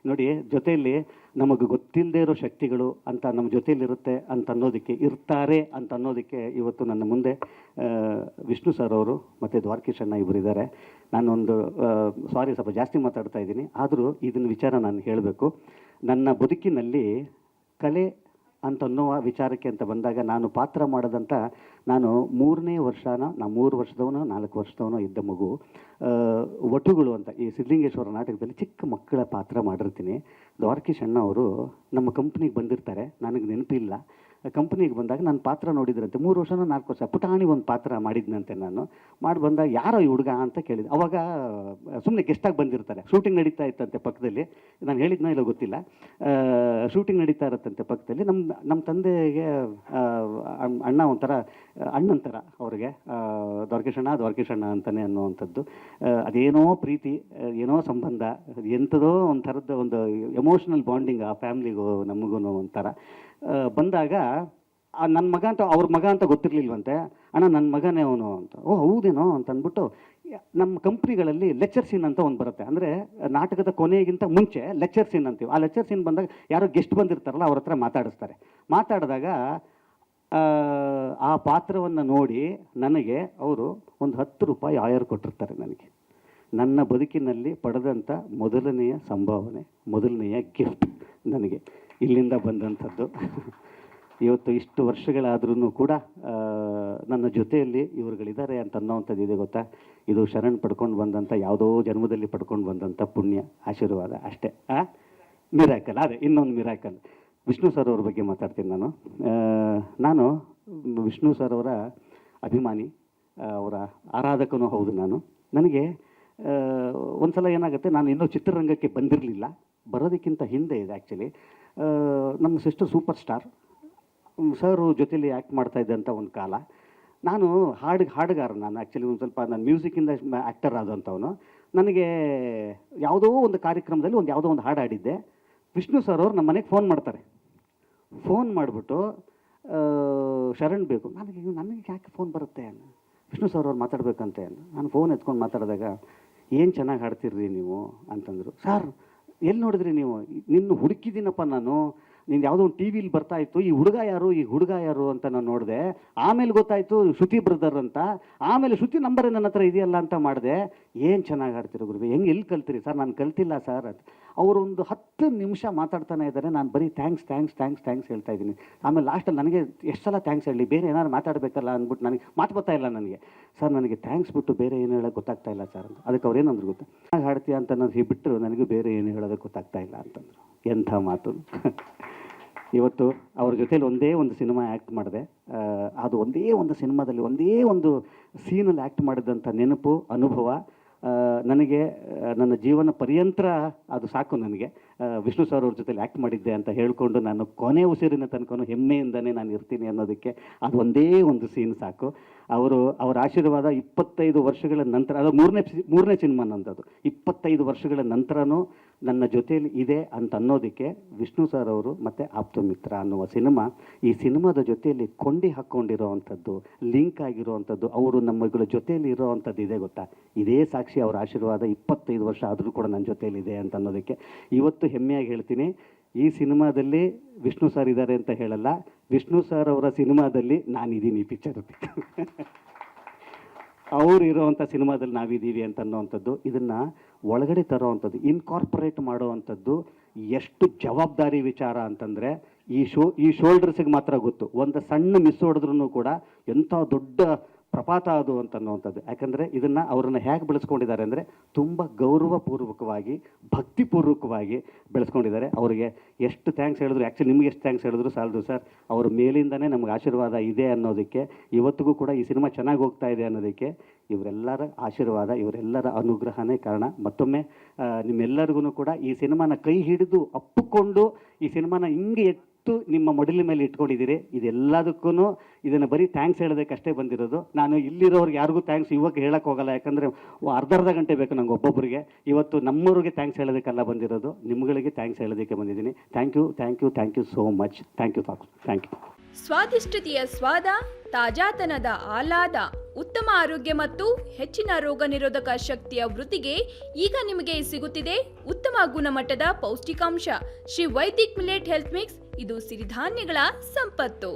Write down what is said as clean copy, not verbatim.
ನೋಡಿ, ಜೊತೆಯಲ್ಲಿ ನಮಗೆ ಗೊತ್ತಿಲ್ಲದೆ ಇರೋ ಶಕ್ತಿಗಳು ಅಂತ ನಮ್ಮ ಜೊತೆಯಲ್ಲಿರುತ್ತೆ ಅಂತ ಅನ್ನೋದಕ್ಕೆ, ಇರ್ತಾರೆ ಅಂತ ಅನ್ನೋದಕ್ಕೆ ಇವತ್ತು ನನ್ನ ಮುಂದೆ ವಿಷ್ಣು ಸರ್ ಅವರು ಮತ್ತು ದ್ವಾರಕೀಶ್ ಅಣ್ಣ ಇಬ್ಬರಿದ್ದಾರೆ. ನಾನೊಂದು ಸಾರಿ, ಸ್ವಲ್ಪ ಜಾಸ್ತಿ ಮಾತಾಡ್ತಾ ಇದ್ದೀನಿ, ಆದರೂ ಇದನ್ನ ವಿಚಾರ ನಾನು ಹೇಳಬೇಕು. ನನ್ನ ಬದುಕಿನಲ್ಲಿ ಕಲೆ ಅಂತನ್ನುವ ವಿಚಾರಕ್ಕೆ ಅಂತ ಬಂದಾಗ ನಾನು ಪಾತ್ರ ಮಾಡೋದಂತ, ನಾನು 3ನೇ ವರ್ಷನ, ನಾನು 3 ವರ್ಷದವನೋ 4 ವರ್ಷದವನೋ ಇದ್ದ ಮಗು, ಒಟುಗಳು ಅಂತ ಈ ಸಿದ್ಧಲಿಂಗೇಶ್ವರ ನಾಟಕದಲ್ಲಿ ಚಿಕ್ಕ ಮಕ್ಕಳ ಪಾತ್ರ ಮಾಡಿರ್ತೀನಿ. ದ್ವಾರಕೀಶ್ ಅಣ್ಣ ಅವರು ನಮ್ಮ ಕಂಪ್ನಿಗೆ ಬಂದಿರ್ತಾರೆ, ನನಗೆ ನೆನಪಿಲ್ಲ. ಕಂಪ್ನಿಗೆ ಬಂದಾಗ ನನ್ನ ಪಾತ್ರ ನೋಡಿದ್ರಂತೆ, 3 ವರ್ಷನೋ 4 ವರ್ಷ ಪುಟಾಣಿ ಒಂದು ಪಾತ್ರ ಮಾಡಿದ್ನಂತೆ. ನಾನು ಮಾಡಿ ಬಂದಾಗ ಯಾರೋ ಈ ಹುಡುಗ ಅಂತ ಕೇಳಿದೆ. ಅವಾಗ ಸುಮ್ಮನೆ ಗೆಸ್ಟಾಗಿ ಬಂದಿರ್ತಾರೆ, ಶೂಟಿಂಗ್ ನಡೀತಾ ಇತ್ತಂತೆ ಪಕ್ಕದಲ್ಲಿ, ನಾನು ಹೇಳಿದ್ನೋ ಇಲ್ಲ ಗೊತ್ತಿಲ್ಲ, ಶೂಟಿಂಗ್ ನಡೀತಾ ಇರತ್ತಂತೆ ಪಕ್ಕದಲ್ಲಿ. ನಮ್ಮ ತಂದೆಗೆ ಅಣ್ಣ ಒಂಥರ ಅಣ್ಣಂತರ ಅವ್ರಿಗೆ, ದ್ವಾರಕೀಶ್ ಅಣ್ಣ ಅಂತಲೇ ಅನ್ನುವಂಥದ್ದು. ಅದೇನೋ ಪ್ರೀತಿ, ಏನೋ ಸಂಬಂಧ, ಎಂಥದೋ ಒಂಥರದ್ದು ಒಂದು ಎಮೋಷ್ನಲ್ ಬಾಂಡಿಂಗ್ ಆ ಫ್ಯಾಮ್ಲಿಗೂ ನಮಗೂ ಒಂಥರ. ಬಂದಾಗ ನನ್ನ ಮಗ ಅಂತ, ಅವ್ರ ಮಗ ಅಂತ ಗೊತ್ತಿರಲಿಲ್ವಂತೆ. ಅಣ್ಣ ನನ್ನ ಮಗನೇ ಅವನು ಅಂತ. ಓ ಹೌದೇನೋ ಅಂತ ಅಂದ್ಬಿಟ್ಟು, ನಮ್ಮ ಕಂಪ್ನಿಗಳಲ್ಲಿ ಲೆಕ್ಚರ್ ಸೀನ್ ಅಂತ ಒಂದು ಬರುತ್ತೆ, ಅಂದರೆ ನಾಟಕದ ಕೊನೆಗಿಂತ ಮುಂಚೆ ಲೆಕ್ಚರ್ ಸೀನ್ ಅಂತೀವಿ. ಆ ಲೆಕ್ಚರ್ ಸೀನ್ ಬಂದಾಗ ಯಾರೋ ಗೆಸ್ಟ್ ಬಂದಿರ್ತಾರಲ್ಲ, ಅವ್ರ ಹತ್ರ ಮಾತಾಡಿಸ್ತಾರೆ. ಮಾತಾಡಿದಾಗ ಆ ಪಾತ್ರವನ್ನು ನೋಡಿ ನನಗೆ ಅವರು ಒಂದು 10 ರೂಪಾಯಿ ಆಯರ್ ಕೊಟ್ಟಿರ್ತಾರೆ. ನನಗೆ ನನ್ನ ಬದುಕಿನಲ್ಲಿ ಪಡೆದಂಥ ಮೊದಲನೆಯ ಸಂಭಾವನೆ, ಮೊದಲನೆಯ ಗಿಫ್ಟ್ ನನಗೆ ಇಲ್ಲಿಂದ ಬಂದಂಥದ್ದು. ಇವತ್ತು ಇಷ್ಟು ವರ್ಷಗಳಾದ್ರೂ ಕೂಡ ನನ್ನ ಜೊತೆಯಲ್ಲಿ ಇವರುಗಳಿದ್ದಾರೆ ಅಂತ ಅನ್ನೋವಂಥದ್ದು ಇದೆ ಗೊತ್ತಾ. ಇದು ಶರಣ್ ಪಡ್ಕೊಂಡು ಬಂದಂಥ, ಯಾವುದೋ ಜನ್ಮದಲ್ಲಿ ಪಡ್ಕೊಂಡು ಬಂದಂಥ ಪುಣ್ಯ, ಆಶೀರ್ವಾದ ಅಷ್ಟೇ. ಮಿರಾಕಲ್, ಅದೇ ಇನ್ನೊಂದು ಮಿರಾಕಲ್. ವಿಷ್ಣು ಸರ್ ಅವ್ರ ಬಗ್ಗೆ ಮಾತಾಡ್ತೀನಿ ನಾನು ವಿಷ್ಣು ಸರ್ ಅವರ ಅಭಿಮಾನಿ, ಅವರ ಆರಾಧಕನೂ ಹೌದು ನಾನು. ನನಗೆ ಒಂದು ಸಲ ಏನಾಗುತ್ತೆ, ನಾನು ಇನ್ನೂ ಚಿತ್ರರಂಗಕ್ಕೆ ಬಂದಿರಲಿಲ್ಲ, ಬರೋದಕ್ಕಿಂತ ಹಿಂದೆ ಇದೆ ಆ್ಯಕ್ಚುಲಿ. ನಮ್ಮ ಸಿಸ್ಟರ್ ಸೂಪರ್ ಸ್ಟಾರ್ ಸರು ಜೊತೆಲಿ ಆ್ಯಕ್ಟ್ ಮಾಡ್ತಾಯಿದ್ದೆ ಅಂತ ಒಂದು ಕಾಲ. ನಾನು ಹಾಡುಗಾರ, ನಾನು ಆ್ಯಕ್ಚುಲಿ ಒಂದು ಸ್ವಲ್ಪ ನಾನು ಮ್ಯೂಸಿಕ್ಕಿಂದ ಆ್ಯಕ್ಟರ್ ಆದಂಥವನು. ನನಗೆ ಯಾವುದೋ ಒಂದು ಕಾರ್ಯಕ್ರಮದಲ್ಲಿ ಯಾವುದೋ ಒಂದು ಹಾಡು ಆಡಿದ್ದೆ. ವಿಷ್ಣು ಸರ್ ಅವ್ರು ನಮ್ಮ ಮನೆಗೆ ಫೋನ್ ಮಾಡ್ತಾರೆ. ಫೋನ್ ಮಾಡಿಬಿಟ್ಟು ಶರಣ್ ಬೇಕು. ನನಗೆ ಯಾಕೆ ಫೋನ್ ಬರುತ್ತೆ, ವಿಷ್ಣು ಸರ್ ಅವ್ರು ಮಾತಾಡ್ಬೇಕಂತೆ. ನಾನು ಫೋನ್ ಎತ್ಕೊಂಡು ಮಾತಾಡಿದಾಗ, ಏನು ಚೆನ್ನಾಗಿ ಹಾಡ್ತಿರ್ರಿ ನೀವು ಅಂತಂದರು. ಸರ್ ಎಲ್ಲಿ ನೋಡಿದ್ರಿ ನೀವು, ನಿನ್ನ ಹುಡುಕಿದ್ದೀನಪ್ಪ ನಾನು, ನಿಂದು ಯಾವುದೋ ಒಂದು ಟಿ ವಿಲಿ ಬರ್ತಾಯಿತ್ತು, ಈ ಹುಡುಗ ಯಾರು ಅಂತ ನಾನು ನೋಡಿದೆ. ಆಮೇಲೆ ಗೊತ್ತಾಯಿತು ಶ್ರುತಿ ಬ್ರದರ್ ಅಂತ. ಆಮೇಲೆ ಶ್ರುತಿ ನಂಬರೇ ನನ್ನ ಹತ್ರ ಇದೆಯಲ್ಲ ಅಂತ ಮಾಡಿದೆ. ಏನು ಚೆನ್ನಾಗಿ ಹಾಡ್ತಿರೋ ಗುರುವೆ, ಎಲ್ಲಿ ಕಲ್ತಿರಿ ಸರ್? ನಾನು ಕಲ್ತಿಲ್ಲ ಸರ್ ಅಂತ. ಅವರು ಒಂದು 10 ನಿಮಿಷ ಮಾತಾಡ್ತಾನೆ ಇದ್ದಾರೆ. ನಾನು ಬರೀ ಥ್ಯಾಂಕ್ಸ್ ಹೇಳ್ತಾ ಇದ್ದೀನಿ. ಆಮೇಲೆ ಲಾಸ್ಟಲ್ಲಿ ನನಗೆ ಎಷ್ಟು ಸಲ ಥ್ಯಾಂಕ್ಸ್ ಹೇಳಿ, ಬೇರೆ ಏನಾದ್ರು ಮಾತಾಡಬೇಕಲ್ಲ ಅಂದ್ಬಿಟ್ಟು ನನಗೆ ಮಾತು ಬರ್ತಾ ಇಲ್ಲ ನನಗೆ. ಸರ್ ನನಗೆ ಥ್ಯಾಂಕ್ಸ್ ಬಿಟ್ಟು ಬೇರೆ ಏನು ಹೇಳೋಕ್ಕೆ ಗೊತ್ತಾಗ್ತಾ ಇಲ್ಲ ಸರ್ ಅಂತ. ಅದಕ್ಕೆ ಅವ್ರು ಏನಂದ್ರು ಗೊತ್ತಾ, ಹಾಡ್ತೀಯ ಅಂತ ನಾನು ಬಿಟ್ಟರು ನನಗೂ ಬೇರೆ ಏನು ಹೇಳೋದಕ್ಕೆ ಗೊತ್ತಾಗ್ತಾ ಇಲ್ಲ ಅಂತಂದರು. ಎಂಥ ಮಾತು. ಇವತ್ತು ಅವ್ರ ಜೊತೇಲಿ ಒಂದೇ ಒಂದು ಸಿನಿಮಾ ಆ್ಯಕ್ಟ್ ಮಾಡಿದೆ. ಅದು ಒಂದೇ ಒಂದು ಸಿನಿಮಾದಲ್ಲಿ ಒಂದೇ ಒಂದು ಸೀನಲ್ಲಿ ಆ್ಯಕ್ಟ್ ಮಾಡಿದಂಥ ನೆನಪು, ಅನುಭವ ನನಗೆ ನನ್ನ ಜೀವನ ಪರ್ಯಂತರ ಅದು ಸಾಕು ನನಗೆ. ವಿಷ್ಣು ಸರ್ ಅವ್ರ ಜೊತೆಲಿ ಆ್ಯಕ್ಟ್ ಮಾಡಿದ್ದೆ ಅಂತ ಹೇಳಿಕೊಂಡು ನಾನು ಕೊನೆ ಉಸಿರಿನ ತನಕ ಹೆಮ್ಮೆಯಿಂದನೇ ನಾನು ಇರ್ತೀನಿ ಅನ್ನೋದಕ್ಕೆ ಅದು ಒಂದೇ ಒಂದು ಸೀನ್ ಸಾಕು. ಅವರ ಆಶೀರ್ವಾದ 25 ವರ್ಷಗಳ ನಂತರ, ಅದು ಮೂರನೇ ಸಿನಿಮಾ ನಂದದು, 25 ವರ್ಷಗಳ ನಂತರನೂ ನನ್ನ ಜೊತೆಯಲ್ಲಿ ಇದೆ ಅಂತ ಅನ್ನೋದಕ್ಕೆ ವಿಷ್ಣು ಸರ್ ಅವರು ಮತ್ತು ಆಪ್ತಮಿತ್ರ ಅನ್ನುವ ಸಿನಿಮಾ, ಈ ಸಿನಿಮಾದ ಜೊತೆಯಲ್ಲಿ ಕೊಂಡಿ ಹಾಕ್ಕೊಂಡಿರೋವಂಥದ್ದು, ಲಿಂಕ್ ಆಗಿರೋವಂಥದ್ದು, ಅವರು ನಮ್ಮಗಳ ಜೊತೆಯಲ್ಲಿ ಇರೋವಂಥದ್ದು ಇದೆ ಗೊತ್ತಾ. ಇದೇ ಸಾಕ್ಷಿ, ಅವರ ಆಶೀರ್ವಾದ 25 ವರ್ಷ ಆದರೂ ಕೂಡ ನನ್ನ ಜೊತೆಯಲ್ಲಿದೆ ಅಂತ ಅನ್ನೋದಕ್ಕೆ ಇವತ್ತು ಹೆಮ್ಮೆಯಾಗಿ ಹೇಳ್ತೀನಿ. ಈ ಸಿನಿಮಾದಲ್ಲಿ ವಿಷ್ಣು ಸರ್ ಇದ್ದಾರೆ ಅಂತ ಹೇಳಲ್ಲ, ವಿಷ್ಣು ಸರ್ ಅವರ ಸಿನಿಮಾದಲ್ಲಿ ನಾನಿದ್ದೀನಿ. ಈ ಪಿಕ್ಚರ್ ಅವ್ರು ಇರೋವಂಥ ಸಿನಿಮಾದಲ್ಲಿ ನಾವಿದ್ದೀವಿ ಅಂತ ಅನ್ನೋವಂಥದ್ದು, ಇದನ್ನು ಒಳಗಡೆ ತರೋವಂಥದ್ದು, ಇನ್ಕಾರ್ಪೊರೇಟ್ ಮಾಡೋವಂಥದ್ದು ಎಷ್ಟು ಜವಾಬ್ದಾರಿ ವಿಚಾರ ಅಂತಂದರೆ ಈ ಶೋಲ್ಡರ್ಸಿಗೆ ಮಾತ್ರ ಗೊತ್ತು. ಒಂದು ಸಣ್ಣ ಮಿಸ್ ಹೊಡೆದ್ರೂ ಕೂಡ ಎಂಥ ದೊಡ್ಡ ಪ್ರಪಾತ ಅದು ಅಂತ ಅನ್ನೋವಂಥದ್ದು. ಯಾಕಂದರೆ ಇದನ್ನು ಅವರನ್ನು ಹೇಗೆ ಬೆಳೆಸ್ಕೊಂಡಿದ್ದಾರೆ ಅಂದರೆ ತುಂಬ ಗೌರವಪೂರ್ವಕವಾಗಿ, ಭಕ್ತಿಪೂರ್ವಕವಾಗಿ ಬೆಳೆಸ್ಕೊಂಡಿದ್ದಾರೆ. ಅವರಿಗೆ ಎಷ್ಟು ಥ್ಯಾಂಕ್ಸ್ ಹೇಳಿದ್ರು, ಆ್ಯಕ್ಚುಲಿ ನಿಮಗೆ ಎಷ್ಟು ಥ್ಯಾಂಕ್ಸ್ ಹೇಳಿದ್ರು ಸಾಲದು ಸರ್. ಅವ್ರ ಮೇಲಿಂದನೇ ನಮಗೆ ಆಶೀರ್ವಾದ ಇದೆ ಅನ್ನೋದಕ್ಕೆ, ಇವತ್ತಿಗೂ ಕೂಡ ಈ ಸಿನಿಮಾ ಚೆನ್ನಾಗಿ ಹೋಗ್ತಾ ಇದೆ ಅನ್ನೋದಕ್ಕೆ ಇವರೆಲ್ಲರ ಆಶೀರ್ವಾದ, ಇವರೆಲ್ಲರ ಅನುಗ್ರಹನೇ ಕಾರಣ. ಮತ್ತೊಮ್ಮೆ ನಿಮ್ಮೆಲ್ಲರಿಗೂ ಕೂಡ ಈ ಸಿನಿಮಾನ ಕೈ ಹಿಡಿದು ಅಪ್ಪಿಕೊಂಡು ಈ ಸಿನಿಮಾನ ಹಿಂಗೆ ಇಷ್ಟು ನಿಮ್ಮ ಮೊಡಲಿನ ಮೇಲೆ ಇಟ್ಕೊಂಡಿದ್ದೀರಿ. ಇದೆಲ್ಲದಕ್ಕೂ ಇದನ್ನು ಬರೀ ಥ್ಯಾಂಕ್ಸ್ ಹೇಳೋದಕ್ಕಷ್ಟೇ ಬಂದಿರೋದು. ನಾನು ಇಲ್ಲಿರೋರಿಗೆ ಯಾರಿಗೂ ಥ್ಯಾಂಕ್ಸ್ ಇವಾಗ ಹೇಳಕ್ಕೆ ಹೋಗಲ್ಲ, ಯಾಕಂದರೆ ಅರ್ಧ ಗಂಟೆ ಬೇಕು ನಂಗೆ ಒಬ್ಬೊಬ್ಬರಿಗೆ. ಇವತ್ತು ನಮ್ಮವ್ರಿಗೆ ಥ್ಯಾಂಕ್ಸ್ ಹೇಳೋದಕ್ಕೆಲ್ಲ ಬಂದಿರೋದು, ನಿಮ್ಗಳಿಗೆ ಥ್ಯಾಂಕ್ಸ್ ಹೇಳೋದಕ್ಕೆ ಬಂದಿದ್ದೀನಿ. Thank you so much. Thank you. ಸ್ವಾದಿಷ್ಟತೆಯ ಸ್ವಾದ, ತಾಜಾತನದ ಆಹ್ಲಾದ, ಉತ್ತಮ ಆರೋಗ್ಯ ಮತ್ತು ಹೆಚ್ಚಿನ ರೋಗ ನಿರೋಧಕ ಶಕ್ತಿಯ ವೃದ್ಧಿಗೆ ಈಗ ನಿಮಗೆ ಸಿಗುತ್ತಿದೆ ಉತ್ತಮ ಗುಣಮಟ್ಟದ ಪೌಷ್ಟಿಕಾಂಶ. Shri Vaidik millet health mix, ಇದು ಸಿರಿಧಾನ್ಯಗಳ ಸಂಪತ್ತು.